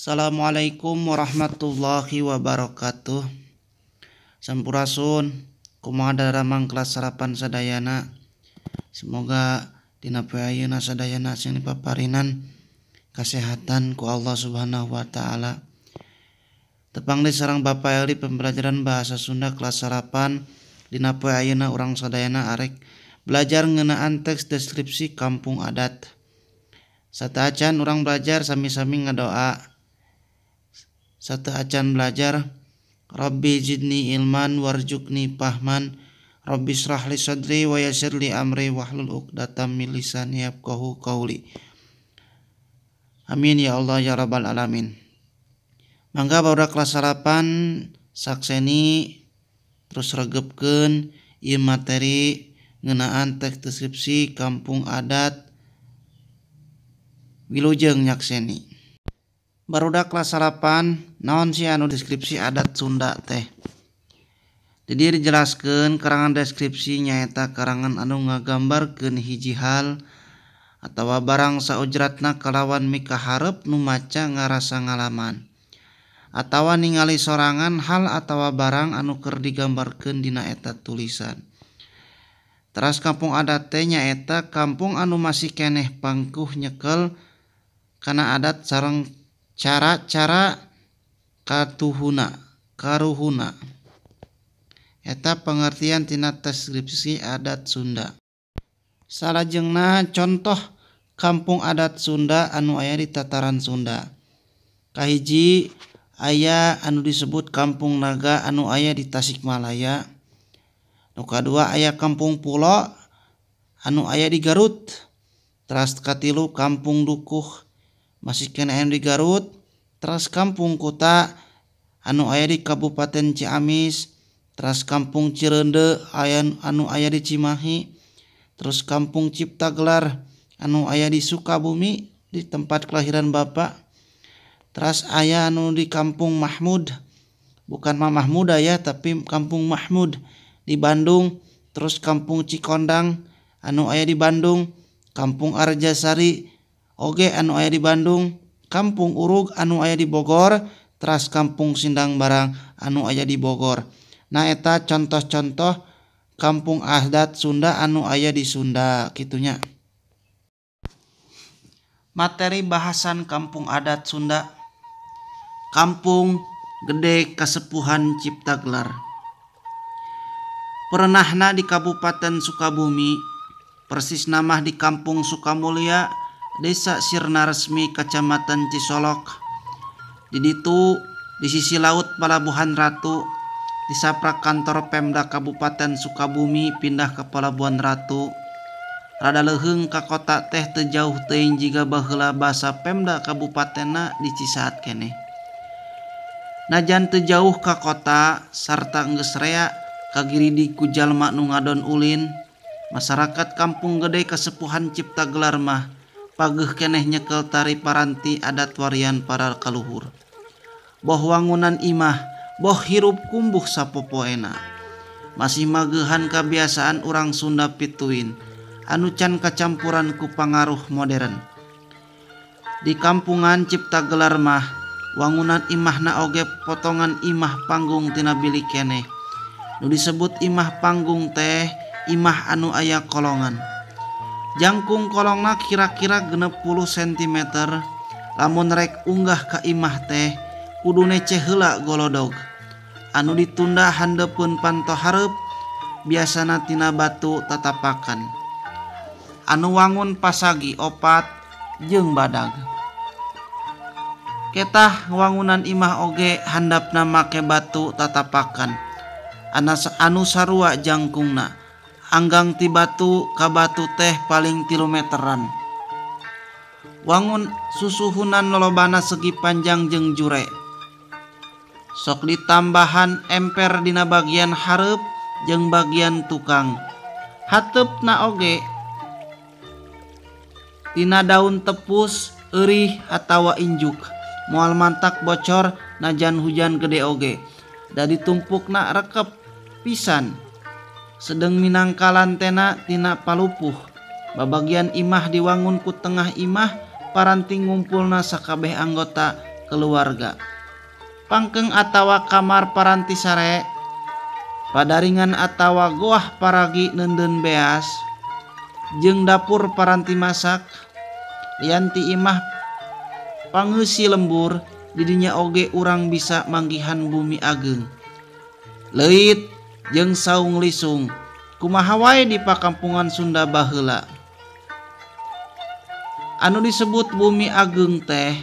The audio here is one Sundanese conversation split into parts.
Assalamualaikum warahmatullahi wabarakatuh. Sampurasun kumaha daramang kelas sarapan sadayana. Semoga dina poe ayeuna sadayana sing dipaparinan kesehatan ku Allah Subhanahu wa taala. Tepang deui sareng Bapak Eli pembelajaran bahasa Sunda kelas sarapan. Dina poe ayeuna urang sadayana arek belajar ngeunaan teks deskripsi kampung adat. Sateuacan urang belajar sami-sami ngadoa. Sateuacan belajar Rabbi zidni ilman warzuqni fahman Rabbi shrahli sadri wa yassirli amri wahlul 'uqdatam min lisani yafqahu qauli. Amin ya Allah ya rabbal alamin. Mangga barudak kelas sarapan sakseni terus regepkeun ieu materi ngeunaan teks deskripsi kampung adat wilujeng nyakseni. Barudak kelas sarapan naon sih anu deskripsi adat Sunda teh. Jadi dijelaskeun karangan deskripsi nyaeta karangan anu ngagambarkeun hiji hal atawa barang saojratna kalawan mikaharep nu maca ngarasa ngalaman atawa ningali sorangan hal atawa barang anu keur digambarkeun dina eta tulisan. Teras kampung adat teh nyaeta kampung anu masih keneh pangkuh nyekel kana adat sareng cara-cara karuhuna. Eta pengertian tina deskripsi adat Sunda. Salajengna contoh kampung adat Sunda anu aya di tataran Sunda. Kahiji aya anu disebut Kampung Naga anu aya di Tasikmalaya. Nu kadua aya Kampung Pulo anu aya di Garut. Teras katilu Kampung Dukuh masih keneh anu di Garut. Teras Kampung Kuta anu aya di Kabupaten Ciamis. Teras Kampung Cireunde anu aya di Cimahi. Terus Kampung Ciptagelar anu aya di Sukabumi di tempat kelahiran Bapak. Teras aya anu di Kampung Mahmud, bukan Mamah Muda ya, tapi Kampung Mahmud di Bandung. Terus Kampung Cikondang anu aya di Bandung. Kampung Arjasari oge anu aya di Bandung. Kampung Urug anu aya di Bogor. Teras Kampung Sindang Barang anu aya di Bogor. Nah eta contoh-contoh kampung adat Sunda anu aya di Sunda kitunya. Materi bahasan kampung adat Sunda. Kampung Gede Kasepuhan Ciptagelar. Perenahna di Kabupaten Sukabumi, persis nama di Kampung Sukamulya, Desa Sirna Resmi, Kecamatan Cisolok. Di ditu di sisi laut Palabuhan Ratu, disaprak kantor Pemda Kabupaten Sukabumi pindah ke Palabuhan Ratu. Rada leuheung ka kota teh teu jauh teuing jiga baheula basa Pemda Kabupatenna di Cisaat keneh. Najan teu jauh ka kota sarta geus rea kagiridi ku jalma nu ngadon ulin, masyarakat Kampung Gede Kasepuhan Ciptagelar mah pageuh keneh nyekel tari paranti adat warian para kaluhur. Boh wangunan imah, boh hirup kumbuh sapopoena. Masih mageuhan kabiasaan urang Sunda pituin anu can kacampuran ku pangaruh modern. Di kampungan Ciptagelar mah wangunan imahna oge potongan imah panggung tina bilik keneh. Nu disebut imah panggung teh imah anu aya kolongan. Jangkung kolongna kira-kira 60 cm. Lamun rek unggah ka imah teh kudu neceh heula golodog. Anu ditunda handeupeun panto hareup biasana tina batu tatapakan. Anu wangun pasagi opat jeung badag. Ketah wangunan imah oge handapna make batu tatapakan. Anu sarua jangkungna. Anggang ti batu ka batu teh paling 3 meteran. Wangun susuhunan lolobana segi panjang jeung jure. Sok ditambahan emper dina bagian hareup jeung bagian tukang. Hateupna oge dina daun tepus, eurih atawa injuk. Moal mantak bocor najan hujan gede oge. Da ditumpukna rekep pisan. Sedeng minangka lantena tina palupuh. Babagian imah diwangun ku tengah imah paranting ngumpulna sakabeh anggota keluarga. Pangkeng atawa kamar paranti sare, padaringan atawa goah paragi nenden beas, jeung dapur paranti masak, lianti imah pangeusi lembur, didinya oge urang bisa manggihan bumi ageng. Leuit jeung saung lisung, kumaha wae di pakampungan Sunda baheula. Anu disebut bumi ageng teh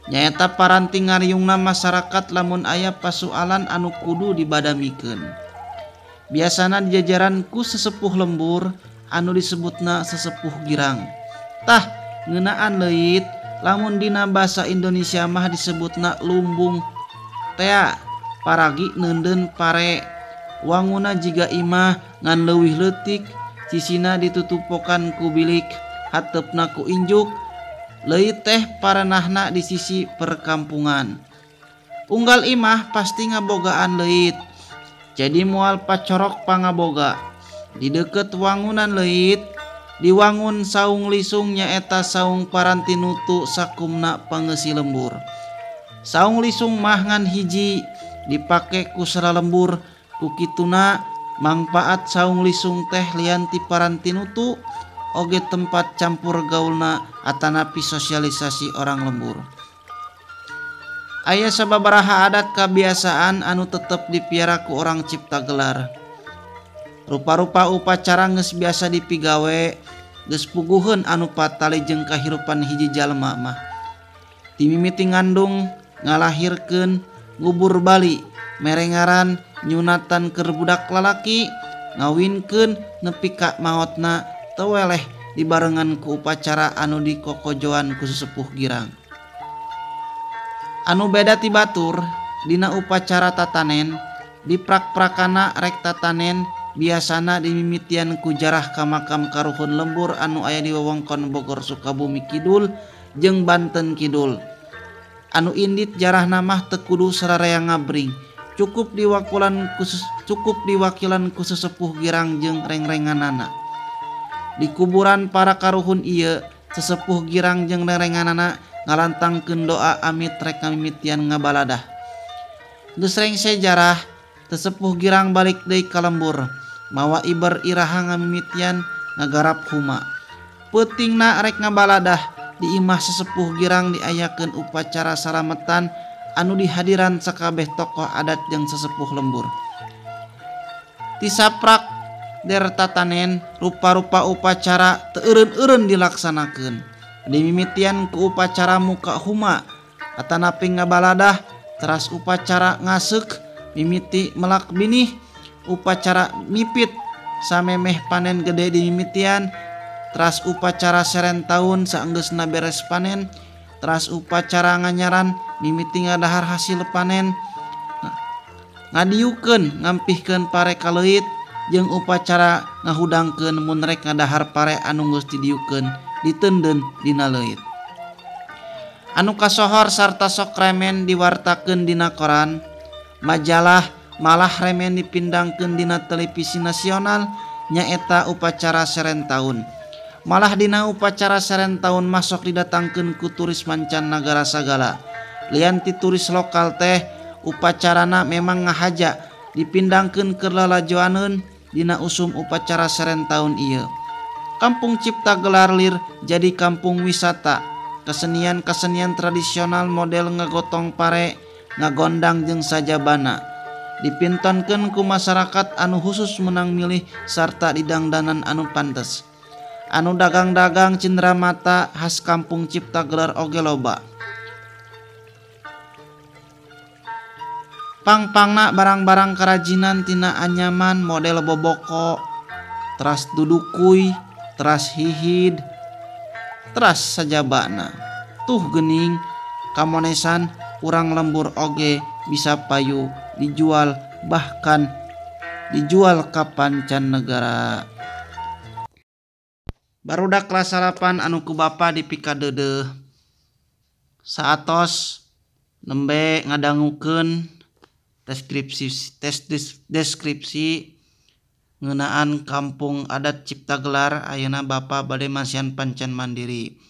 nyaeta paranti ngariungna masyarakat lamun aya pasualan anu kudu dibadamikeun. Biasana dijajaran ku sesepuh lembur anu disebutna sesepuh girang. Tah ngeunaan leuit lamun dina basa Indonesia mah disebutna lumbung tea, paragi nenden pare. Wanguna jiga imah ngan leuwih leutik, sisina ditutupokan ku bilik, hateupna ku injuk. Leuit teh paranahna di sisi perkampungan. Unggal imah pasti ngabogaan leuit, jadi moal pacorok pangaboga. Di deukeut wangunan leuit diwangun saung lisung nyaeta saung paranti nutu sakumna pangeusi lembur. Saung lisung mah ngan hiji dipake ku saralembur, ku kituna mangpaat saung lisung teh lianti paranti nutu oge tempat campur gaulna atanapi sosialisasi orang lembur. Aya sababaraha adat kabiasaan anu tetep dipiara ku orang cipta gelar. Rupa-rupa upacara geus biasa dipigawe, geus puguheun anu patali jeung kahirupan hiji jalma mah. Ti mimiti ngandung, ngalahirkeun, ngubur bali, merengaran, nyunatan keur budak lalaki, ngawinkeun nepi ka maotna teu weleh dibarengan ku upacara anu dikokojoan ku sesepuh girang. Anu beda ti batur dina upacara tatanen, diprak-prakana rek tatanen biasana dimimitian ku jarah ka makam karuhun lembur anu aya di wewengkon Bogor Sukabumi Kidul jeung Banten Kidul. Anu indit jarahna mah teu kudu sarareang ngabring, cukup diwakilan ku sesepuh girang jeung reng-renganana. Di kuburan para karuhun ieu, sesepuh girang jeung reng-renganana ngalantangkeun doa amit rek ngamimitian ngabaladah. Geus rengse jarah, sesepuh girang balik deui ka lembur, mawa iber iraha ngamimitian ngagarap huma. Peutingna rek ngabaladah, di imah sesepuh girang diayakeun upacara salametan anu dihadiran sakabeh tokoh adat jeung sesepuh lembur. Tisaprak der tatanen rupa-rupa upacara teu eureun-eureun dilaksanakeun. Dimimitian ku upacara muka huma atanapi ngabaladah, teras upacara ngaseuk mimiti melak binih, upacara mipit samemeh panen gede dimimitian, teras upacara serentaun saenggeusna beres panen, teras upacara nganyaran mimiti ngadahar hasil panen, ngadiukeun ngampihkeun pare ka leuit, jeung upacara ngahudangkeun mun rek ngadahar pare anu geus didiukeun diteundeun dina leuit. Anu kasohor sarta sok remen diwartakeun dina koran, majalah, malah remen dipindangkeun dina televisi nasional nyaeta upacara serentaun. Malah dina upacara serentaun masok didatangkeun ku turis mancanagara sagala. Lianti turis lokal teh upacarana memang ngahaja dipindangkeun keur lalajoaneun dina usum upacara serentaun ieu. Kampung Cipta Gelar lir jadi kampung wisata. Kesenian-kesenian tradisional model ngagotong pare, ngagondang jeung sajabana dipintonkeun ku masyarakat anu khusus menang milih sarta didangdanan anu pantes. Anu dagang-dagang cenderamata khas Kampung Cipta Gelar oge loba. Pang-pangna barang-barang kerajinan tina anyaman model boboko, teras dudukuy, teras hihid, teras sajabana. Tuh geuning kamonesan urang lembur oge bisa payu dijual, bahkan dijual ka pancanegara. Barudak kelas 8 anu ku bapa dipikadeudeuh saatos nembe ngadangukeun deskripsi ngeunaan kampung adat Cipta Gelar. Ayeuna bapa bade masihan Pancan Mandiri.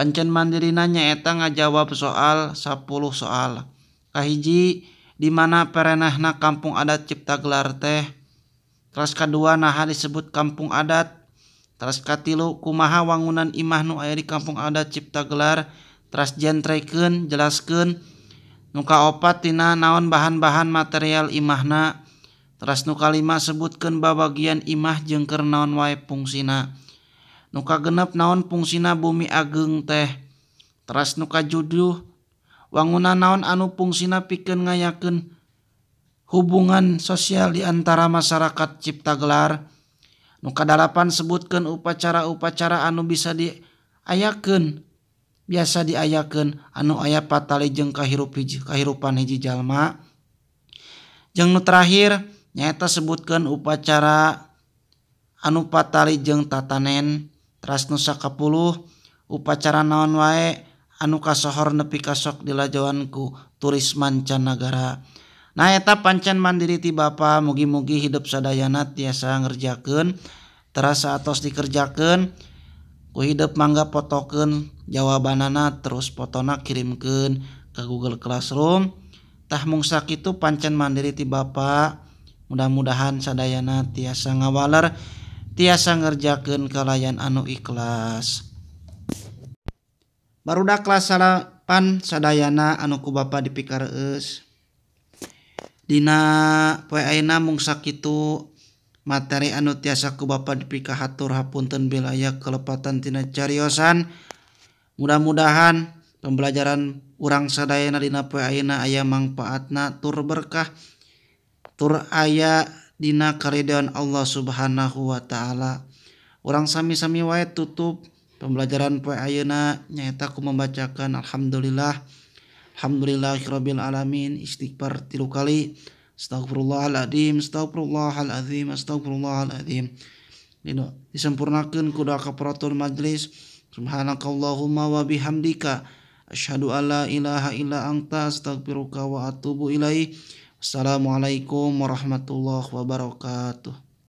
pancen mandirina nyaeta ngajawab soal 10 soal. Kahiji, di mana perenahna kampung adat Ciptagelar teh. Terus kadua, naha disebut kampung adat. Terus katilu, kumaha wangunan imah nu aya di kampung adat Ciptagelar. Terus jentrekeun, jelaskeun. Nu kaopat tina naon bahan-bahan material imahna. Terus nu kalima sebutkeun babagian imah jeung keur naon wae fungsina. Nu kagenep naon fungsina bumi ageung teh. Terus nu kajuduh wangunan naon anu fungsina pikeun ngayakeun hubungan sosial di antara masyarakat Ciptagelar. Nu kadalapan sebutkeun upacara-upacara anu biasa diayakeun anu aya patali jeung kahirupan hiji jalma. Jeung nu terakhir nyaeta sebutkeun upacara anu patali jeung tatanen. Terus nu sakapuluh upacara naon wae anu kasohor nepi ka sok dilajoan ku turis mancanagara. Nah eta pancen mandiri ti Bapa, mugi-mugi hidup sadayana tiasa ngerjakeun, terasa atos dikerjakeun. Ku hidup mangga fotokeun jawabanana terus fotona kirimkeun ke Google Classroom. Tah mung sakitu pancen mandiri ti Bapa. Mudah-mudahan sadayana tiasa ngawaler, tiasa ngerjakeun kalayan anu ikhlas. Barudak kelas 8 sadayana anu ku Bapa dipikareus. Dina poe ayeuna mung sakitu materi anu tiasa ku Bapa dipika hatur hapunten bila aya kelepatan tina cariosan. Mudah-mudahan pembelajaran urang sadayana dina poe ayeuna aya mangpaatna tur berkah, tur aya dina karidhoan Allah Subhanahu wa taala. Urang sami-sami wae tutup pembelajaran poe ayeuna nyaeta ku membacakan Alhamdulillahirabbil alamin, istighfar 3 kali. Astagfirullahaladzim, astagfirullahaladzim, astagfirullahaladzim. Disempurnakeun ku doa kafaratul majlis. Subhanakallahumma wa bihamdika asyhadu alla ilaha illa anta astaghfiruka wa atubu ilaik. Assalamualaikum warahmatullahi wabarakatuh.